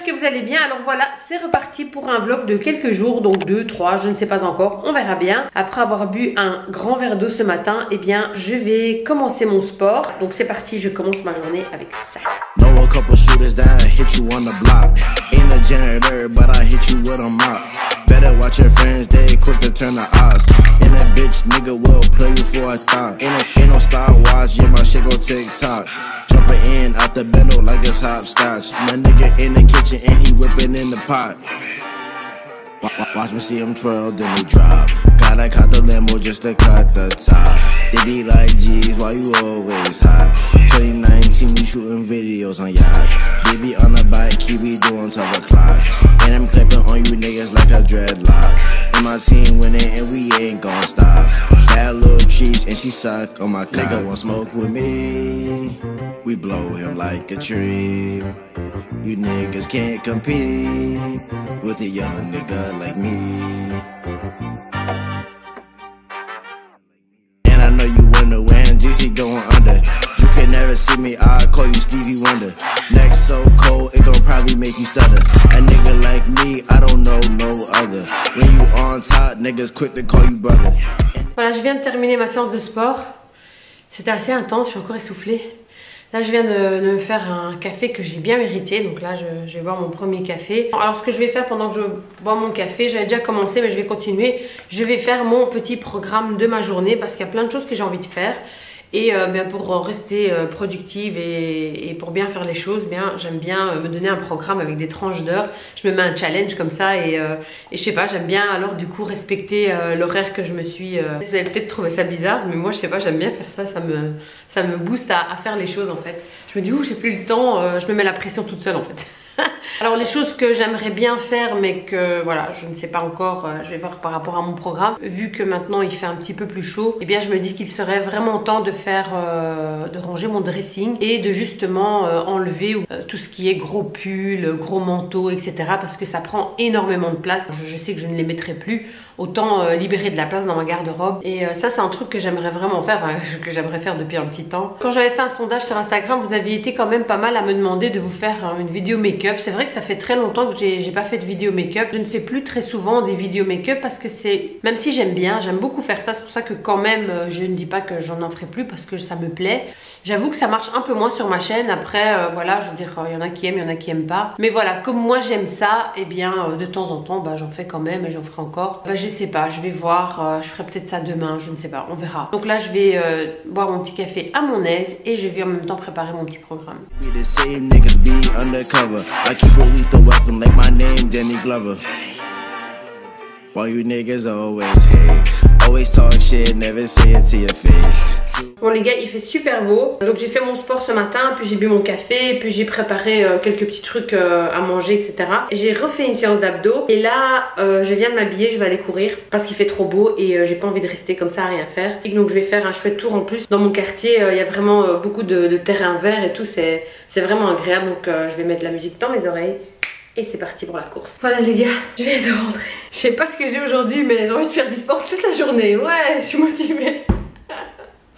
que vous allez bien. Alors voilà, c'est reparti pour un vlog de quelques jours, donc 2, 3, je ne sais pas encore, on verra bien. Après avoir bu un grand verre d'eau ce matin, eh bien je vais commencer mon sport. Donc c'est parti, je commence ma journée avec ça. Know a couple shooters that hit you on the block. Ain't a janitor, but I hit you with a mop. Better watch your friends, they quick to turn the odds. And that bitch nigga will play you for a thought. Ain't no style watch, yeah, my shit go TikTok. Jumping in out the bendo like it's hopscotch. My nigga in the kitchen and he whipping in the pot. Watch me see him twirl, then they drop. Gotta cut the limo just to cut the top. They be like, geez, why you always hot? 2019, we shooting videos on yachts. Baby on the bike, keep me doing top o'clocks. And I'm clipping on you niggas like a dreadlock. And my team winning and we ain't gon' stop. Bad little cheese and she suck on my cock. Nigga want smoke with me, we blow him like a tree. You niggas can't compete with a young nigga like me. And I know you wonder when GC going under. You can never see me, I call you Stevie Wonder. Next so cold, it gon' probably make you stutter. A nigga like me, I don't know no other. When you on top, niggas quick to call you brother. Voilà, je viens de terminer ma séance de sport. C'était assez intense, je suis encore essoufflée. Là je viens de me faire un café que j'ai bien mérité. Donc là je vais boire mon premier café. Alors ce que je vais faire pendant que je bois mon café, j'avais déjà commencé mais je vais continuer. Je vais faire mon petit programme de ma journée parce qu'il y a plein de choses que j'ai envie de faire. Et bien pour rester productive et pour bien faire les choses, j'aime bien me donner un programme avec des tranches d'heures. Je me mets un challenge comme ça et je sais pas, j'aime bien alors du coup respecter l'horaire que je me suis... Vous allez peut-être trouver ça bizarre, mais moi je sais pas, j'aime bien faire ça, ça me booste à faire les choses en fait. Je me dis, j'ai plus le temps, je me mets la pression toute seule en fait. Alors les choses que j'aimerais bien faire mais que voilà je ne sais pas encore, je vais voir par rapport à mon programme. Vu que maintenant il fait un petit peu plus chaud, et bien je me dis qu'il serait vraiment temps de faire de ranger mon dressing et de justement enlever tout ce qui est gros pull, gros manteau, etc. parce que ça prend énormément de place. Je sais que je ne les mettrai plus, autant libérer de la place dans ma garde-robe. Et ça c'est un truc que j'aimerais vraiment faire, que j'aimerais faire depuis un petit temps. Quand j'avais fait un sondage sur Instagram, vous aviez été quand même pas mal à me demander de vous faire une vidéo make-up. C'est vrai que ça fait très longtemps que j'ai pas fait de vidéo make-up. Je ne fais plus très souvent des vidéos make-up parce que c'est, même si j'aime bien, j'aime beaucoup faire ça. C'est pour ça que quand même je ne dis pas que j'en en ferai plus parce que ça me plaît. J'avoue que ça marche un peu moins sur ma chaîne. Après voilà, je veux dire, il y en a qui aiment, il y en a qui aiment pas. Mais voilà, comme moi j'aime ça, et bien de temps en temps j'en fais quand même et j'en ferai encore. Je sais pas, je vais voir, je ferai peut-être ça demain, je ne sais pas, on verra. Donc là je vais boire mon petit café à mon aise et je vais en même temps préparer mon petit programme. I keep a lethal weapon like my name, Danny Glover. Why you niggas always hate, always talk shit, never say it to your face. Bon les gars, il fait super beau. Donc j'ai fait mon sport ce matin, puis j'ai bu mon café, puis j'ai préparé quelques petits trucs à manger, etc. Et j'ai refait une séance d'abdos. Et là, je viens de m'habiller, je vais aller courir parce qu'il fait trop beau et j'ai pas envie de rester comme ça à rien faire. Et donc je vais faire un chouette tour en plus. Dans mon quartier, il y a vraiment beaucoup de terrains verts et tout, c'est vraiment agréable. Donc je vais mettre la musique dans mes oreilles. Et c'est parti pour la course. Voilà les gars, je viens de rentrer. Je sais pas ce que j'ai aujourd'hui, mais j'ai envie de faire du sport toute la journée. Ouais, je suis motivée.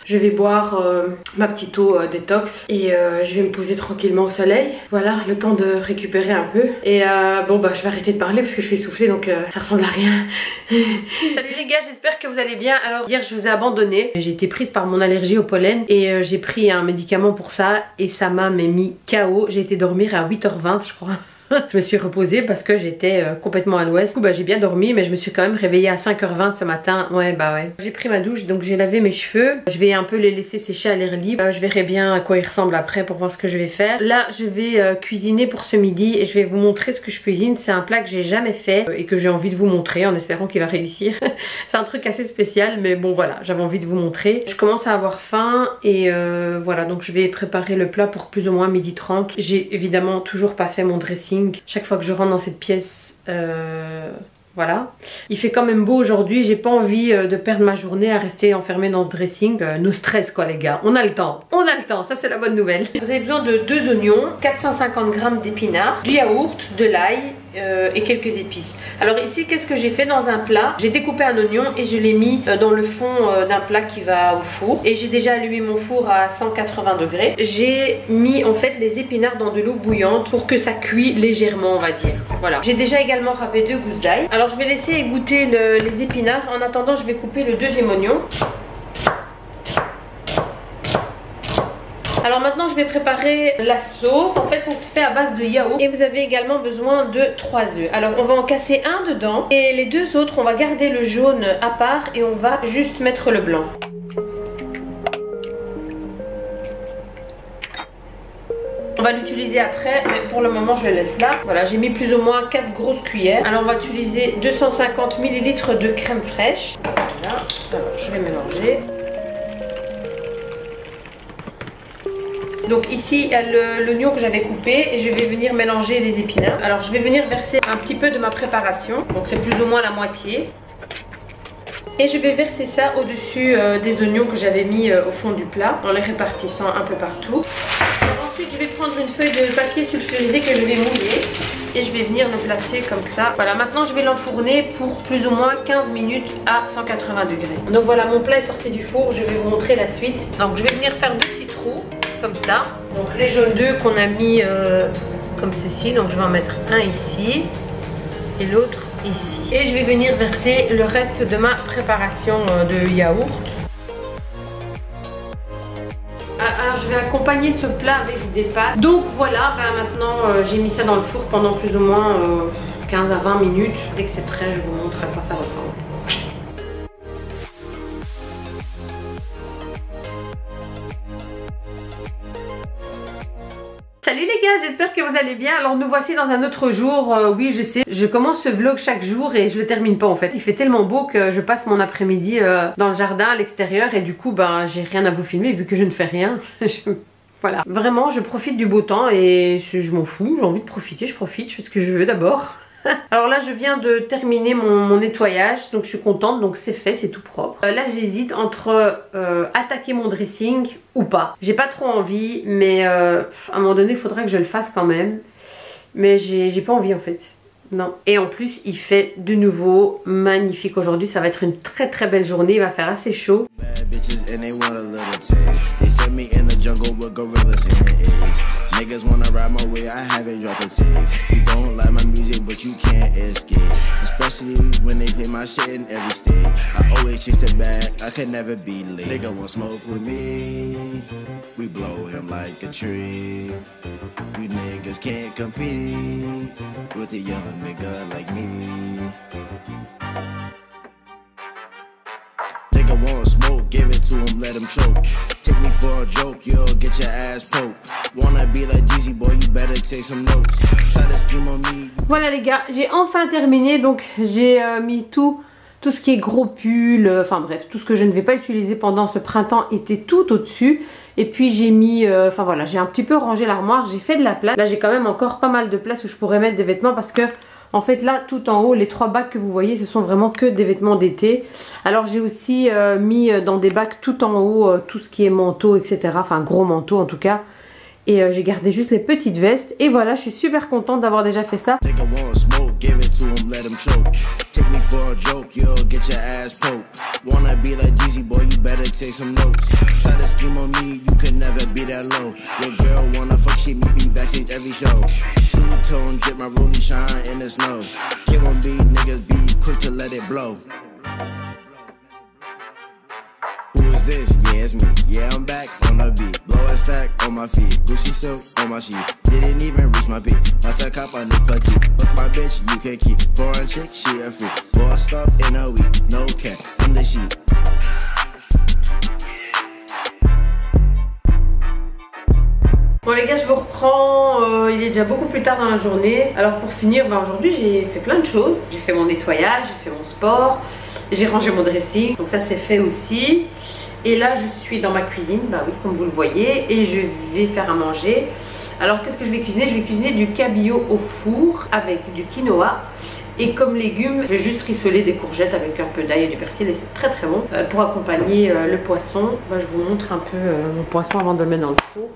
Je vais boire ma petite eau détox et je vais me poser tranquillement au soleil. Voilà, le temps de récupérer un peu. Et bon je vais arrêter de parler parce que je suis essoufflée donc ça ressemble à rien. Salut les gars, j'espère que vous allez bien. Alors hier je vous ai abandonné. J'ai été prise par mon allergie au pollen et j'ai pris un médicament pour ça et ça m'a mis KO. J'ai été dormir à 8h20 je crois. Je me suis reposée parce que j'étais complètement à l'ouest. Du coup j'ai bien dormi mais je me suis quand même réveillée à 5h20 ce matin. Ouais. J'ai pris ma douche donc j'ai lavé mes cheveux. Je vais un peu les laisser sécher à l'air libre. Je verrai bien à quoi ils ressemblent après pour voir ce que je vais faire. Là je vais cuisiner pour ce midi et je vais vous montrer ce que je cuisine. C'est un plat que j'ai jamais fait et que j'ai envie de vous montrer en espérant qu'il va réussir. C'est un truc assez spécial mais bon voilà, j'avais envie de vous montrer. Je commence à avoir faim et voilà, donc je vais préparer le plat pour plus ou moins 12h30. J'ai évidemment toujours pas fait mon dressing. Chaque fois que je rentre dans cette pièce, voilà. Il fait quand même beau aujourd'hui, j'ai pas envie de perdre ma journée à rester enfermée dans ce dressing. No stress quoi les gars, on a le temps, ça c'est la bonne nouvelle. Vous avez besoin de 2 oignons, 450 g d'épinards, du yaourt, de l'ail, et quelques épices. Alors ici, qu'est-ce que j'ai fait dans un plat? J'ai découpé un oignon et je l'ai mis dans le fond d'un plat qui va au four. Et j'ai déjà allumé mon four à 180 degrés. J'ai mis en fait les épinards dans de l'eau bouillante pour que ça cuit légèrement, on va dire. Voilà. J'ai déjà également râpé 2 gousses d'ail. Alors je vais laisser égoutter les épinards. En attendant, je vais couper le deuxième oignon. Alors maintenant je vais préparer la sauce. En fait ça se fait à base de yaourt. Et vous avez également besoin de 3 œufs. Alors on va en casser un dedans. Et les 2 autres on va garder le jaune à part. Et on va juste mettre le blanc. On va l'utiliser après, mais pour le moment je le laisse là. Voilà, j'ai mis plus ou moins 4 grosses cuillères. Alors on va utiliser 250 ml de crème fraîche. Voilà, alors je vais mélanger. Donc ici il y a l'oignon que j'avais coupé et je vais venir mélanger les épinards. Alors je vais venir verser un petit peu de ma préparation. Donc c'est plus ou moins la moitié. Et je vais verser ça au-dessus des oignons que j'avais mis au fond du plat en les répartissant un peu partout. Ensuite je vais prendre une feuille de papier sulfurisé que je vais mouiller et je vais venir le placer comme ça. Voilà, maintenant je vais l'enfourner pour plus ou moins 15 minutes à 180 degrés. Donc voilà, mon plat est sorti du four, je vais vous montrer la suite. Donc je vais venir faire 2 petits trous comme ça. Donc les jaunes d'œufs qu'on a mis comme ceci, donc je vais en mettre un ici et l'autre ici. Et je vais venir verser le reste de ma préparation de yaourt. Alors je vais accompagner ce plat avec des pâtes. Donc voilà, maintenant j'ai mis ça dans le four pendant plus ou moins 15 à 20 minutes. Dès que c'est prêt, je vous montre à quoi ça ressemble. Salut les gars, j'espère que vous allez bien. Alors nous voici dans un autre jour. Oui, je sais, je commence ce vlog chaque jour et je le termine pas en fait. Il fait tellement beau que je passe mon après-midi dans le jardin à l'extérieur et du coup j'ai rien à vous filmer vu que je ne fais rien. Voilà, vraiment je profite du beau temps et je m'en fous, j'ai envie de profiter, je profite, je fais ce que je veux d'abord. Alors là je viens de terminer mon nettoyage, donc je suis contente, donc c'est fait, c'est tout propre. Là j'hésite entre attaquer mon dressing ou pas. J'ai pas trop envie, mais à un moment donné il faudrait que je le fasse quand même. Mais j'ai pas envie en fait. Non. Et en plus il fait de nouveau magnifique aujourd'hui, ça va être une très très belle journée, il va faire assez chaud. Niggas wanna ride my way, I haven't dropped a tip. You don't like my music, but you can't escape. Especially when they play my shit in every state. I always chase the bag, I could never be late. Nigga want smoke with me, we blow him like a tree. We niggas can't compete with a young nigga like me. Nigga want smoke, give it to him, let him choke. Take me for a joke, you'll get your ass poked. Wanna be like Jeezy boy, you better take some notes. Try to scheme on me. Voilà les gars, j'ai enfin terminé, donc j'ai mis tout ce qui est gros pull, enfin bref, tout ce que je ne vais pas utiliser pendant ce printemps était tout au-dessus. Et puis j'ai mis, enfin voilà, j'ai un petit peu rangé l'armoire, j'ai fait de la place. Là j'ai quand même encore pas mal de place où je pourrais mettre des vêtements parce que en fait là tout en haut, les 3 bacs que vous voyez, ce sont vraiment que des vêtements d'été. Alors j'ai aussi mis dans des bacs tout en haut tout ce qui est manteau, etc. Enfin gros manteau en tout cas. Et j'ai gardé juste les petites vestes. Et voilà, je suis super contente d'avoir déjà fait ça. Who is this? Yeah, it's me. Yeah, I'm back on the beat. Blow a stack on my feet. Gucci silk on my sheet. Didn't even reach my peak. Not a cop, I need petite. Fuck my bitch, you can keep. Foreign chick, she a freak. Bossed up in a week. No cap, I'm the sheet. Bon les gars, je vous reprends, il est déjà beaucoup plus tard dans la journée. Alors pour finir, aujourd'hui j'ai fait plein de choses. J'ai fait mon nettoyage, j'ai fait mon sport, j'ai rangé mon dressing, donc ça c'est fait aussi. Et là je suis dans ma cuisine, bah oui comme vous le voyez, et je vais faire à manger. Alors qu'est-ce que je vais cuisiner? Je vais cuisiner du cabillaud au four avec du quinoa. Et comme légumes, je vais juste rissoler des courgettes avec un peu d'ail et du persil et c'est très très bon. Pour accompagner le poisson, moi, je vous montre un peu mon poisson avant de le mettre dans le four.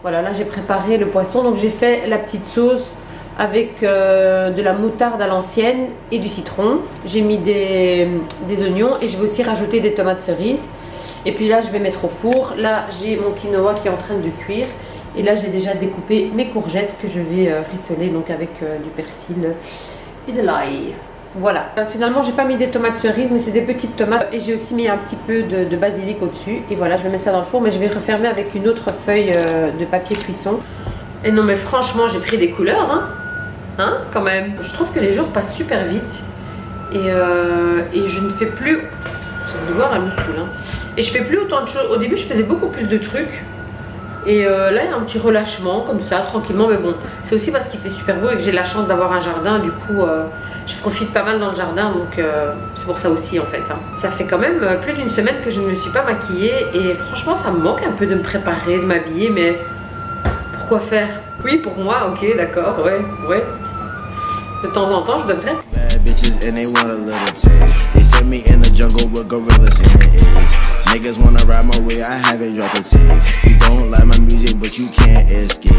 Voilà, là j'ai préparé le poisson, donc j'ai fait la petite sauce avec de la moutarde à l'ancienne et du citron. J'ai mis des oignons et je vais aussi rajouter des tomates cerises. Et puis là je vais mettre au four. Là j'ai mon quinoa qui est en train de cuire. Et là j'ai déjà découpé mes courgettes que je vais rissoler donc avec du persil et de l'ail. Voilà, finalement j'ai pas mis des tomates cerises mais c'est des petites tomates. Et j'ai aussi mis un petit peu de basilic au dessus. Et voilà, je vais mettre ça dans le four, mais je vais refermer avec une autre feuille de papier cuisson. Et non mais franchement j'ai pris des couleurs hein, quand même. Je trouve que les jours passent super vite. Et je ne fais plus... Vous voir, elle me saoule hein. Et je fais plus autant de choses. Au début je faisais beaucoup plus de trucs. Et là il y a un petit relâchement comme ça, tranquillement. Mais bon, c'est aussi parce qu'il fait super beau et que j'ai la chance d'avoir un jardin. Du coup je profite pas mal dans le jardin. Donc c'est pour ça aussi en fait hein. Ça fait quand même plus d'une semaine que je ne me suis pas maquillée. Et franchement ça me manque un peu de me préparer, de m'habiller. Mais pourquoi faire? Oui pour moi, ok d'accord, ouais. De temps en temps je devrais. Set me in the jungle with gorillas in the ears. Niggas wanna ride my way, I haven't dropped a tag. You don't like my music, but you can't escape.